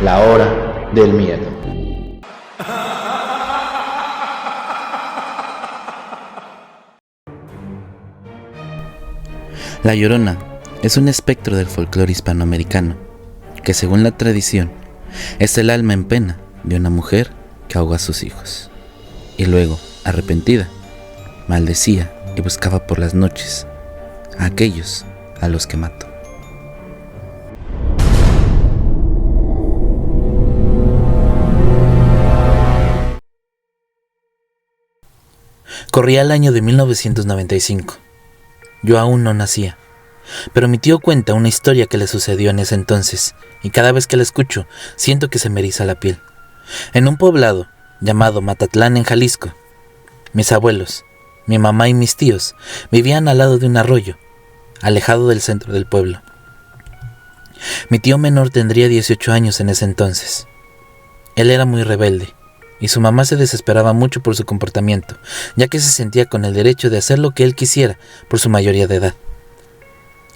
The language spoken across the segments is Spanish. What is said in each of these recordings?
La hora del miedo. La Llorona es un espectro del folclore hispanoamericano, que según la tradición, es el alma en pena de una mujer que ahogó a sus hijos, y luego, arrepentida, maldecía y buscaba por las noches a aquellos a los que mató. Corría el año de 1995. Yo aún no nacía, pero mi tío cuenta una historia que le sucedió en ese entonces, y cada vez que la escucho, siento que se me eriza la piel. En un poblado llamado Matatlán, en Jalisco, mis abuelos, mi mamá y mis tíos vivían al lado de un arroyo, alejado del centro del pueblo. Mi tío menor tendría 18 años en ese entonces. Él era muy rebelde, y su mamá se desesperaba mucho por su comportamiento, ya que se sentía con el derecho de hacer lo que él quisiera por su mayoría de edad.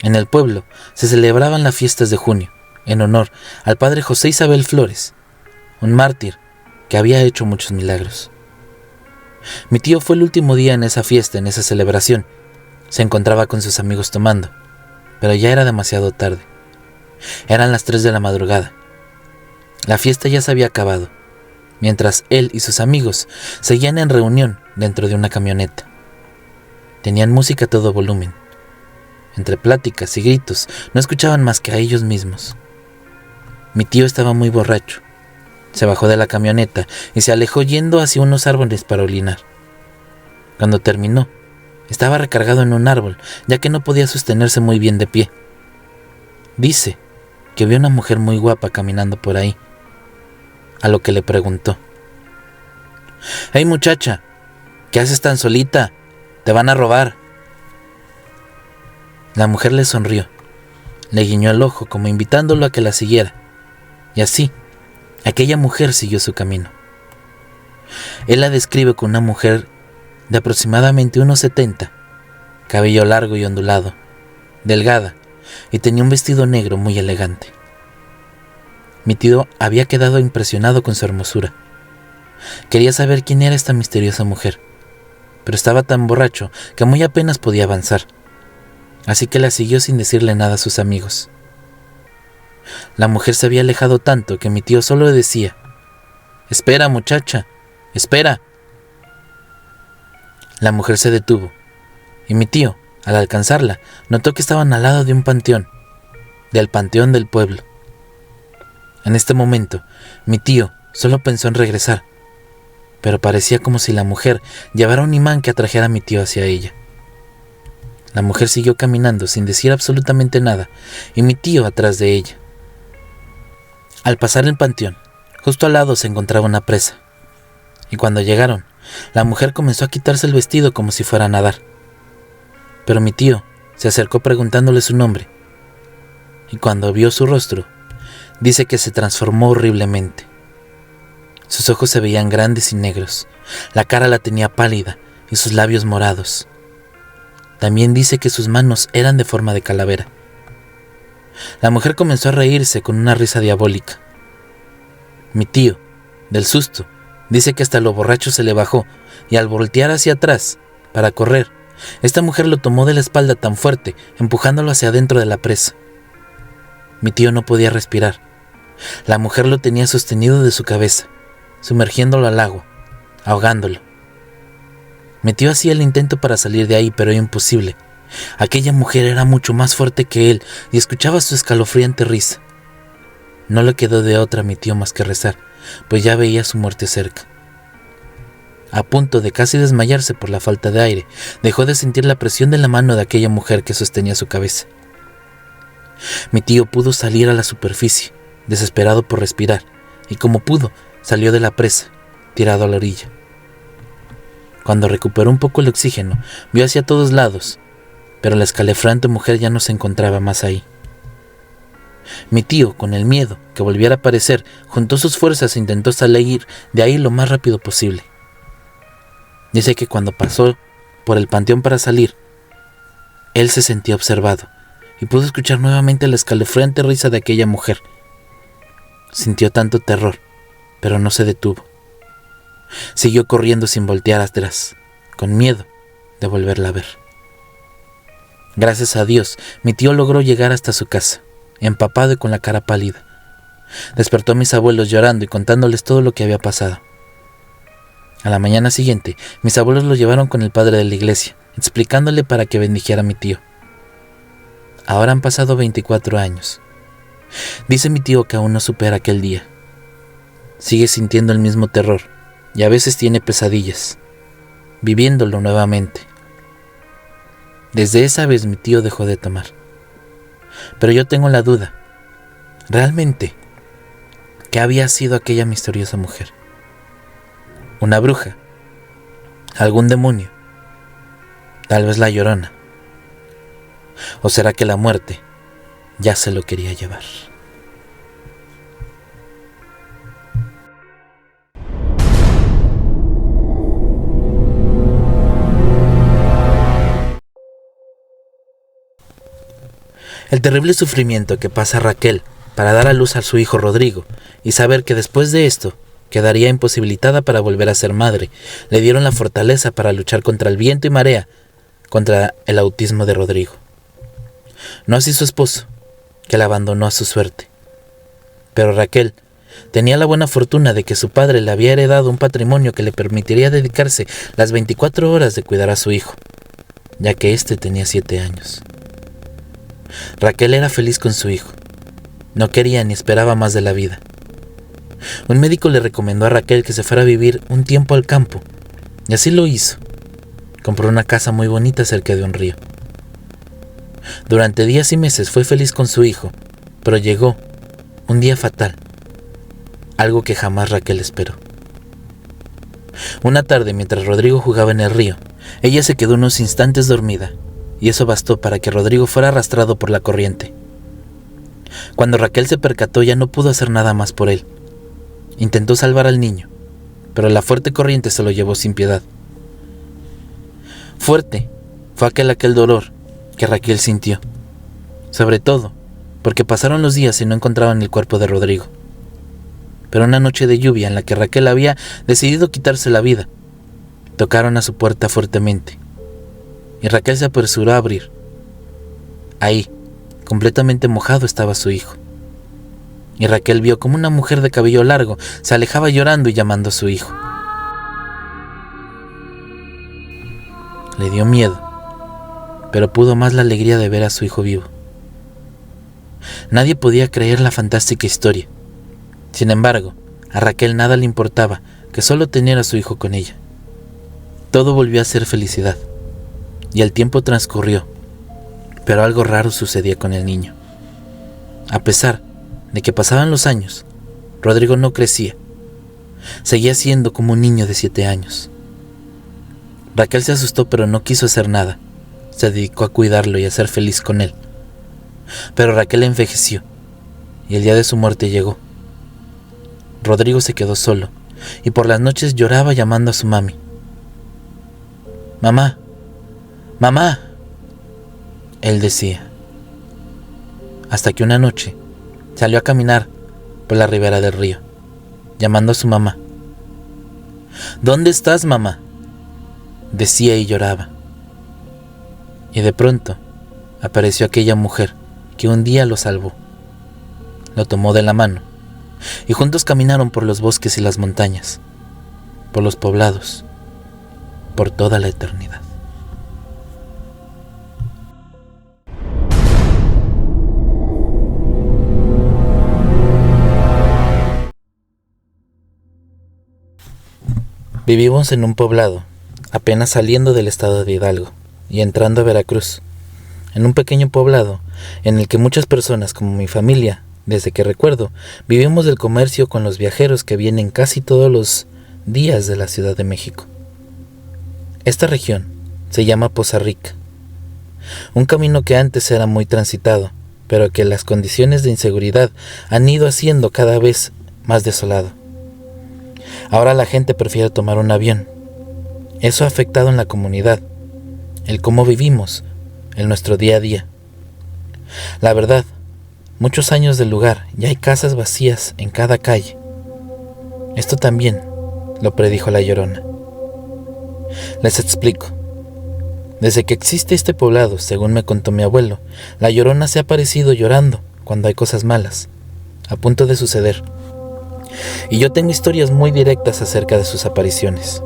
En el pueblo se celebraban las fiestas de junio, en honor al padre José Isabel Flores, un mártir que había hecho muchos milagros. Mi tío fue el último día en esa fiesta, en esa celebración. Se encontraba con sus amigos tomando, pero ya era demasiado tarde. Eran las 3 de la madrugada. La fiesta ya se había acabado, mientras él y sus amigos seguían en reunión dentro de una camioneta. Tenían música a todo volumen. Entre pláticas y gritos no escuchaban más que a ellos mismos. Mi tío estaba muy borracho. Se bajó de la camioneta y se alejó yendo hacia unos árboles para orinar. Cuando terminó, estaba recargado en un árbol, ya que no podía sostenerse muy bien de pie. Dice que vio una mujer muy guapa caminando por ahí, a lo que le preguntó: «Hey muchacha, ¿qué haces tan solita? Te van a robar». La mujer le sonrió, le guiñó el ojo como invitándolo a que la siguiera, y así, aquella mujer siguió su camino. Él la describe como una mujer de aproximadamente unos 70, cabello largo y ondulado, delgada, y tenía un vestido negro muy elegante. Mi tío había quedado impresionado con su hermosura. Quería saber quién era esta misteriosa mujer, pero estaba tan borracho que muy apenas podía avanzar, así que la siguió sin decirle nada a sus amigos. La mujer se había alejado tanto que mi tío solo le decía: «Espera, muchacha, espera». La mujer se detuvo, y mi tío, al alcanzarla, notó que estaban al lado de un panteón, del panteón del pueblo. En este momento, mi tío solo pensó en regresar, pero parecía como si la mujer llevara un imán que atrajera a mi tío hacia ella. La mujer siguió caminando sin decir absolutamente nada, y mi tío atrás de ella. Al pasar el panteón, justo al lado se encontraba una presa, y cuando llegaron, la mujer comenzó a quitarse el vestido como si fuera a nadar. Pero mi tío se acercó preguntándole su nombre, y cuando vio su rostro, dice que se transformó horriblemente. Sus ojos se veían grandes y negros, la cara la tenía pálida y sus labios morados. También dice que sus manos eran de forma de calavera. La mujer comenzó a reírse con una risa diabólica. Mi tío, del susto, dice que hasta lo borracho se le bajó, y al voltear hacia atrás para correr, esta mujer lo tomó de la espalda tan fuerte, empujándolo hacia adentro de la presa. Mi tío no podía respirar. La mujer lo tenía sostenido de su cabeza, sumergiéndolo al agua, ahogándolo. Mi tío hacía el intento para salir de ahí, pero era imposible. Aquella mujer era mucho más fuerte que él y escuchaba su escalofriante risa. No le quedó de otra a mi tío más que rezar, pues ya veía su muerte cerca. A punto de casi desmayarse por la falta de aire, dejó de sentir la presión de la mano de aquella mujer que sostenía su cabeza. Mi tío pudo salir a la superficie, desesperado por respirar, y como pudo, salió de la presa, tirado a la orilla. Cuando recuperó un poco el oxígeno, vio hacia todos lados, pero la escalofriante mujer ya no se encontraba más ahí. Mi tío, con el miedo que volviera a aparecer, juntó sus fuerzas e intentó salir de ahí lo más rápido posible. Dice que cuando pasó por el panteón para salir, él se sentía observado y pudo escuchar nuevamente la escalofriante risa de aquella mujer. sintió tanto terror, pero no se detuvo. Siguió corriendo sin voltear atrás, con miedo de volverla a ver. Gracias a Dios, mi tío logró llegar hasta su casa, empapado y con la cara pálida. Despertó a mis abuelos llorando y contándoles todo lo que había pasado. A la mañana siguiente, mis abuelos lo llevaron con el padre de la iglesia, explicándole para que bendijera a mi tío. Ahora han pasado 24 años. Dice mi tío que aún no supera aquel día. Sigue sintiendo el mismo terror y a veces tiene pesadillas, viviéndolo nuevamente. Desde esa vez mi tío dejó de tomar. Pero yo tengo la duda, ¿realmente qué había sido aquella misteriosa mujer? ¿Una bruja? ¿Algún demonio? Tal vez la Llorona. ¿O será que la muerte ya se lo quería llevar? El terrible sufrimiento que pasa Raquel para dar a luz a su hijo Rodrigo y saber que después de esto quedaría imposibilitada para volver a ser madre, le dieron la fortaleza para luchar contra el viento y marea, contra el autismo de Rodrigo. No así su esposo, que la abandonó a su suerte. Pero Raquel tenía la buena fortuna de que su padre le había heredado un patrimonio que le permitiría dedicarse las 24 horas de cuidar a su hijo, ya que éste tenía 7 años. Raquel era feliz con su hijo. No quería ni esperaba más de la vida. Un médico le recomendó a Raquel que se fuera a vivir un tiempo al campo, y así lo hizo. Compró una casa muy bonita cerca de un río. Durante días y meses fue feliz con su hijo, pero llegó un día fatal, algo que jamás Raquel esperó. Una tarde, mientras Rodrigo jugaba en el río, ella se quedó unos instantes dormida, y eso bastó para que Rodrigo fuera arrastrado por la corriente. Cuando Raquel se percató, ya no pudo hacer nada más por él. Intentó salvar al niño, pero la fuerte corriente se lo llevó sin piedad. Fuerte fue aquel dolor que Raquel sintió, sobre todo porque pasaron los días y no encontraban el cuerpo de Rodrigo. Pero una noche de lluvia en la que Raquel había decidido quitarse la vida, tocaron a su puerta fuertemente, y Raquel se apresuró a abrir. Ahí, completamente mojado, estaba su hijo. Y Raquel vio como una mujer de cabello largo se alejaba llorando y llamando a su hijo. Le dio miedo, pero pudo más la alegría de ver a su hijo vivo. Nadie podía creer la fantástica historia. Sin embargo, a Raquel nada le importaba que solo tener a su hijo con ella. Todo volvió a ser felicidad, y el tiempo transcurrió, pero algo raro sucedía con el niño. A pesar de que pasaban los años, Rodrigo no crecía. Seguía siendo como un niño de 7 años. Raquel se asustó, pero no quiso hacer nada. Se dedicó a cuidarlo y a ser feliz con él. Pero Raquel envejeció, y el día de su muerte llegó. Rodrigo se quedó solo, y por las noches lloraba llamando a su mami. «Mamá, mamá», él decía. Hasta que una noche salió a caminar por la ribera del río, llamando a su mamá. «¿Dónde estás, mamá?», decía y lloraba. Y de pronto apareció aquella mujer que un día lo salvó. Lo tomó de la mano y juntos caminaron por los bosques y las montañas, por los poblados, por toda la eternidad. Vivimos en un poblado, apenas saliendo del estado de Hidalgo y entrando a Veracruz, en un pequeño poblado en el que muchas personas, como mi familia, desde que recuerdo, vivimos del comercio con los viajeros que vienen casi todos los días de la Ciudad de México. Esta región se llama Poza Rica, un camino que antes era muy transitado, pero que las condiciones de inseguridad han ido haciendo cada vez más desolado. Ahora la gente prefiere tomar un avión. Eso ha afectado en la comunidad, el cómo vivimos, en nuestro día a día. La verdad muchos años del lugar y hay casas vacías en cada calle. Esto también lo predijo la Llorona. Les explico. Desde que existe este poblado, según me contó mi abuelo, la Llorona se ha aparecido llorando cuando hay cosas malas, a punto de suceder. Y yo tengo historias muy directas acerca de sus apariciones.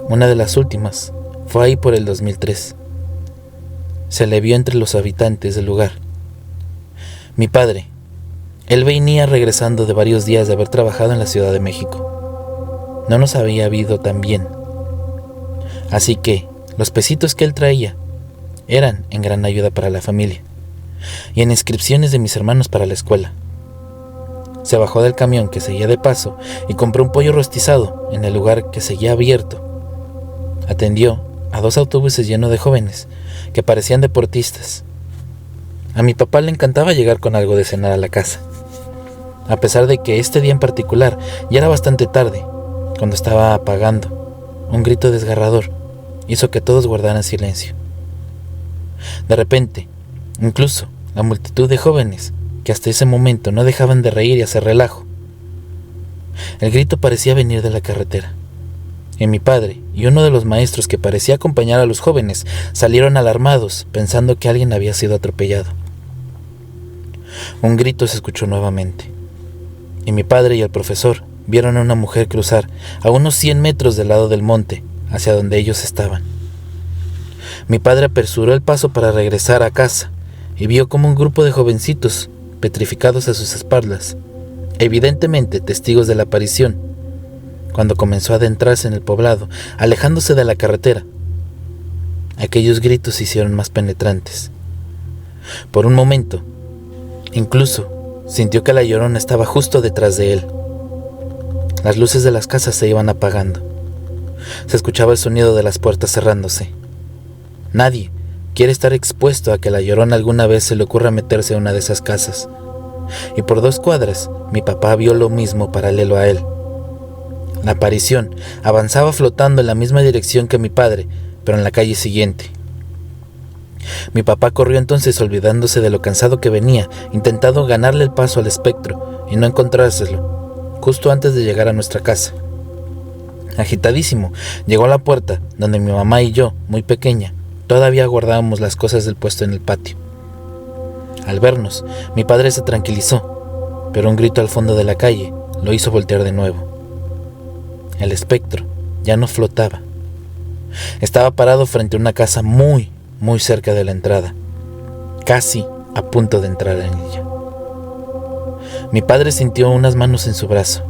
Una de las últimas fue ahí por el 2003. Se le vio entre los habitantes del lugar. Mi padre, él venía regresando de varios días de haber trabajado en la Ciudad de México. No nos había habido tan bien. Así que los pesitos que él traía eran en gran ayuda para la familia y en inscripciones de mis hermanos para la escuela. Se bajó del camión que seguía de paso y compró un pollo rostizado en el lugar que seguía abierto. Atendió a 2 autobuses llenos de jóvenes que parecían deportistas. A mi papá le encantaba llegar con algo de cenar a la casa, a pesar de que este día en particular ya era bastante tarde. Cuando estaba apagando, un grito desgarrador hizo que todos guardaran silencio. De repente, incluso la multitud de jóvenes que hasta ese momento no dejaban de reír y hacer relajo. El grito parecía venir de la carretera, y mi padre y uno de los maestros que parecía acompañar a los jóvenes salieron alarmados, pensando que alguien había sido atropellado. Un grito se escuchó nuevamente, y mi padre y el profesor vieron a una mujer cruzar a unos 100 metros del lado del monte, hacia donde ellos estaban. Mi padre apresuró el paso para regresar a casa, y vio como un grupo de jovencitos petrificados a sus espaldas, evidentemente testigos de la aparición, cuando comenzó a adentrarse en el poblado, alejándose de la carretera. Aquellos gritos se hicieron más penetrantes. Por un momento, incluso sintió que la Llorona estaba justo detrás de él. Las luces de las casas se iban apagando. Se escuchaba el sonido de las puertas cerrándose. Nadie quiere estar expuesto a que la Llorona alguna vez se le ocurra meterse a una de esas casas. Y por 2 cuadras, mi papá vio lo mismo paralelo a él. La aparición avanzaba flotando en la misma dirección que mi padre, pero en la calle siguiente. Mi papá corrió entonces, olvidándose de lo cansado que venía, intentando ganarle el paso al espectro y no encontrárselo, justo antes de llegar a nuestra casa. Agitadísimo, llegó a la puerta, donde mi mamá y yo, muy pequeña, todavía guardábamos las cosas del puesto en el patio. Al vernos, mi padre se tranquilizó, pero un grito al fondo de la calle lo hizo voltear de nuevo. El espectro ya no flotaba. Estaba parado frente a una casa muy cerca de la entrada, casi a punto de entrar en ella. Mi padre sintió unas manos en su brazo.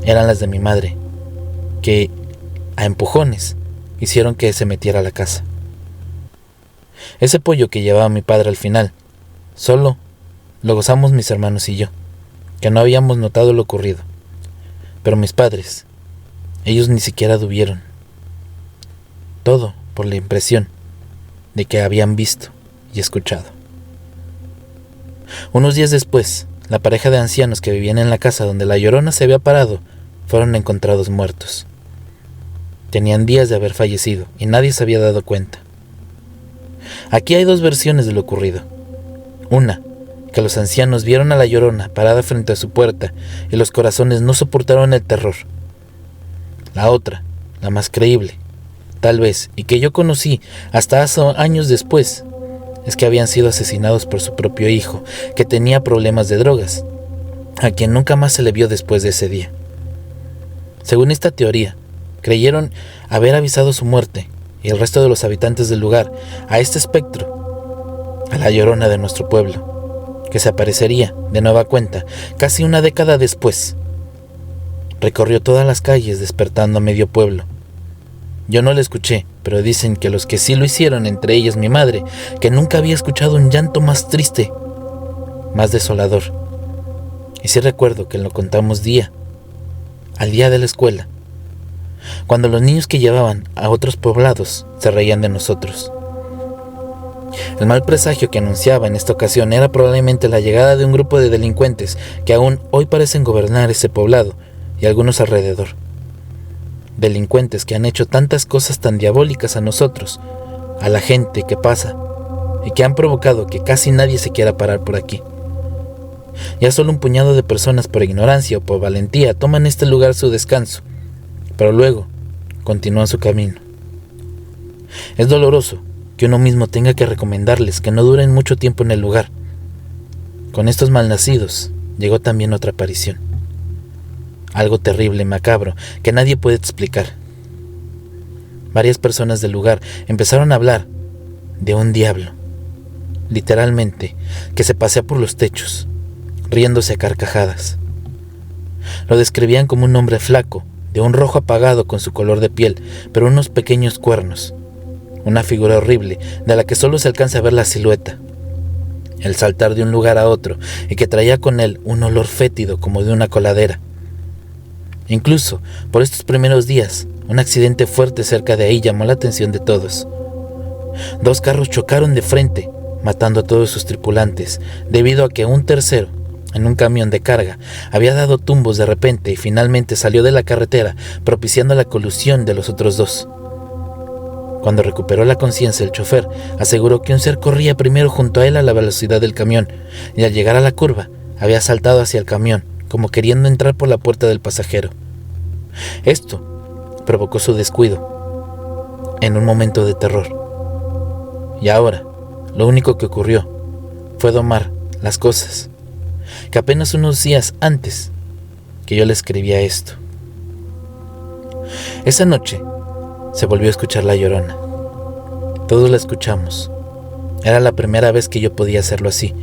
Eran las de mi madre, que, a empujones, hicieron que se metiera a la casa. Ese pollo que llevaba mi padre al final, solo lo gozamos mis hermanos y yo, que no habíamos notado lo ocurrido. Pero mis padres, ellos ni siquiera dudieron. Todo por la impresión de que habían visto y escuchado. Unos días después, la pareja de ancianos que vivían en la casa donde la Llorona se había parado fueron encontrados muertos. Tenían días de haber fallecido y nadie se había dado cuenta. Aquí hay 2 versiones de lo ocurrido. Una, que los ancianos vieron a la Llorona parada frente a su puerta y los corazones no soportaron el terror. La otra, la más creíble, tal vez, y que yo conocí hasta hace años después, es que habían sido asesinados por su propio hijo, que tenía problemas de drogas, a quien nunca más se le vio después de ese día. Según esta teoría, creyeron haber avisado su muerte y el resto de los habitantes del lugar a este espectro, a la Llorona de nuestro pueblo, que se aparecería de nueva cuenta casi una década después. Recorrió todas las calles despertando a medio pueblo. Yo no la escuché, pero dicen que los que sí lo hicieron, entre ellas mi madre, que nunca había escuchado un llanto más triste, más desolador. Y sí recuerdo que lo contamos al día de la escuela, cuando los niños que llevaban a otros poblados se reían de nosotros. El mal presagio que anunciaba en esta ocasión era probablemente la llegada de un grupo de delincuentes que aún hoy parecen gobernar ese poblado y algunos alrededor. Delincuentes que han hecho tantas cosas tan diabólicas a nosotros, a la gente que pasa, y que han provocado que casi nadie se quiera parar por aquí, Ya solo un puñado de personas por ignorancia o por valentía toman este lugar su descanso, pero luego continúan su camino. Es doloroso que uno mismo tenga que recomendarles que no duren mucho tiempo en el lugar. Con estos malnacidos llegó también otra aparición. Algo terrible y macabro que nadie puede explicar. Varias personas del lugar empezaron a hablar de un diablo, literalmente, que se pasea por los techos, riéndose a carcajadas. Lo describían como un hombre flaco, de un rojo apagado con su color de piel, pero unos pequeños cuernos. Una figura horrible, de la que solo se alcanza a ver la silueta. El saltar de un lugar a otro, y que traía con él un olor fétido como de una coladera. Incluso, por estos primeros días, un accidente fuerte cerca de ahí llamó la atención de todos. 2 carros chocaron de frente, matando a todos sus tripulantes, debido a que un tercero, en un camión de carga, había dado tumbos de repente y finalmente salió de la carretera, propiciando la colusión de los otros 2. Cuando recuperó la conciencia, el chofer aseguró que un ser corría primero junto a él a la velocidad del camión, y al llegar a la curva, había saltado hacia el camión, como queriendo entrar por la puerta del pasajero. Esto provocó su descuido, en un momento de terror. Y ahora, lo único que ocurrió fue domar las cosas, que apenas unos días antes que yo le escribía esto. Esa noche se volvió a escuchar la llorona. Todos la escuchamos. Era la primera vez que yo podía hacerlo así,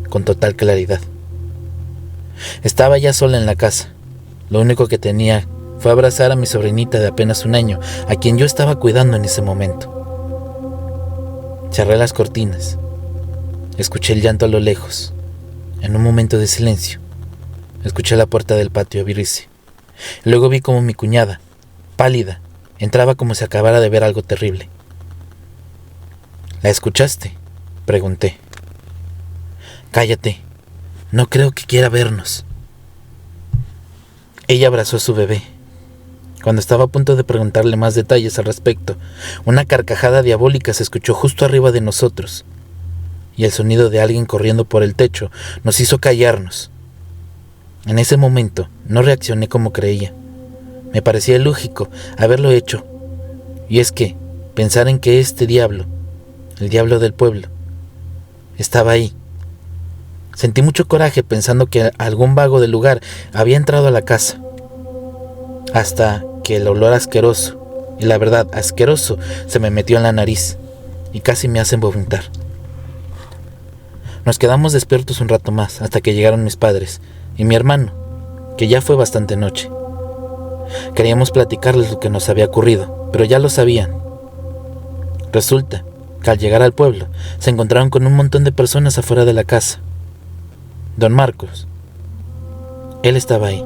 con total claridad. Estaba ya sola en la casa. Lo único que tenía fue abrazar a mi sobrinita de apenas 1 año, a quien yo estaba cuidando en ese momento. Cerré las cortinas. Escuché el llanto a lo lejos. En un momento de silencio, escuché la puerta del patio abrirse. Luego vi como mi cuñada, pálida, entraba como si acabara de ver algo terrible. ¿La escuchaste?, pregunté. Cállate, no creo que quiera vernos. Ella abrazó a su bebé. Cuando estaba a punto de preguntarle más detalles al respecto, una carcajada diabólica se escuchó justo arriba de nosotros, y el sonido de alguien corriendo por el techo nos hizo callarnos. En ese momento no reaccioné como creía. Me parecía ilógico haberlo hecho, y es que pensar en que este diablo, el diablo del pueblo, estaba ahí. Sentí mucho coraje pensando que algún vago del lugar había entrado a la casa, hasta que el olor asqueroso, y la verdad asqueroso, se me metió en la nariz y casi me hacen vomitar. Nos quedamos despiertos un rato más hasta que llegaron mis padres y mi hermano, que ya fue bastante noche. Queríamos platicarles lo que nos había ocurrido, pero ya lo sabían. Resulta que al llegar al pueblo se encontraron con un montón de personas afuera de la casa. Don Marcos, él estaba ahí.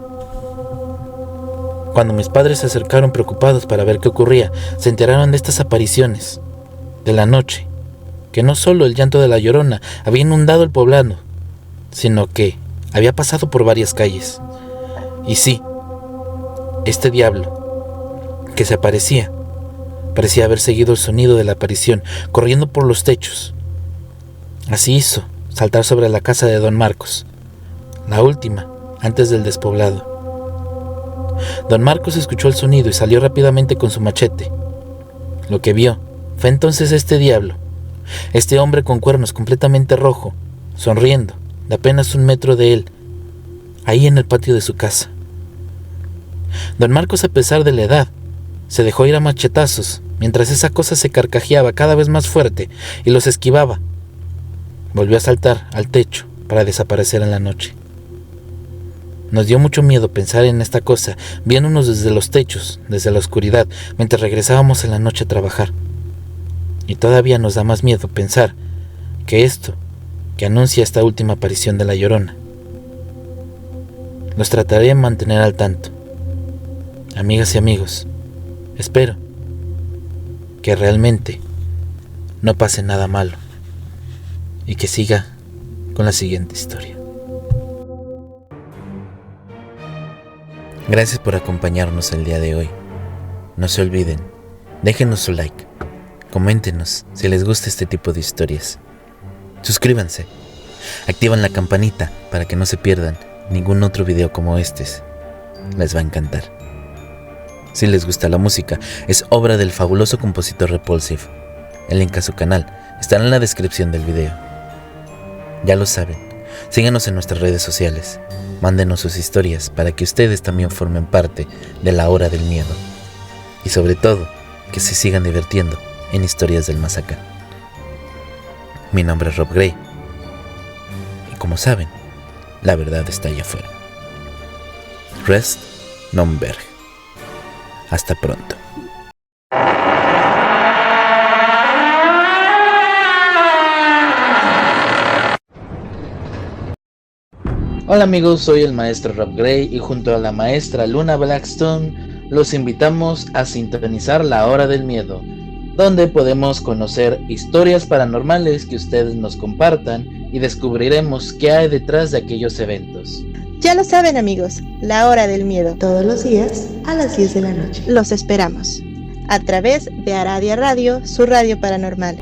Cuando mis padres se acercaron preocupados para ver qué ocurría, se enteraron de estas apariciones de la noche, que no solo el llanto de la Llorona había inundado el poblado, sino que había pasado por varias calles. Y sí, este diablo que se aparecía, parecía haber seguido el sonido de la aparición, corriendo por los techos. Así hizo saltar sobre la casa de don Marcos, la última antes del despoblado. Don Marcos escuchó el sonido y salió rápidamente con su machete. Lo que vio fue entonces este diablo, este hombre con cuernos completamente rojo, sonriendo, de apenas 1 metro de él, ahí en el patio de su casa. Don Marcos, a pesar de la edad, se dejó ir a machetazos, mientras esa cosa se carcajeaba cada vez más fuerte y los esquivaba. Volvió a saltar al techo para desaparecer en la noche. Nos dio mucho miedo pensar en esta cosa, viéndonos desde los techos, desde la oscuridad, mientras regresábamos en la noche a trabajar. Y todavía nos da más miedo pensar que esto, que anuncia esta última aparición de la Llorona. Los trataré de mantener al tanto. Amigas y amigos, espero que realmente no pase nada malo y que siga con la siguiente historia. Gracias por acompañarnos el día de hoy. No se olviden, déjenos su like, coméntenos si les gusta este tipo de historias. Suscríbanse activan la campanita para que no se pierdan ningún otro video como este. Les va a encantar. Si les gusta la música, es obra del fabuloso compositor Repulsive. El link a su canal estará en la descripción del video. Ya lo saben, síganos en nuestras redes sociales, mándenos sus historias para que ustedes también formen parte de la hora del miedo. Y sobre todo, que se sigan divirtiendo en historias del más acá. Mi nombre es Rob Gray. Y como saben, la verdad está allá afuera. Rest non verg. Hasta pronto. Hola amigos, soy el maestro Rob Gray y junto a la maestra Luna Blackstone los invitamos a sintonizar La Hora del Miedo, donde podemos conocer historias paranormales que ustedes nos compartan y descubriremos qué hay detrás de aquellos eventos. Ya lo saben amigos, La Hora del Miedo, todos los días a las 10 de la noche. Los esperamos a través de Aradia Radio, su radio paranormal.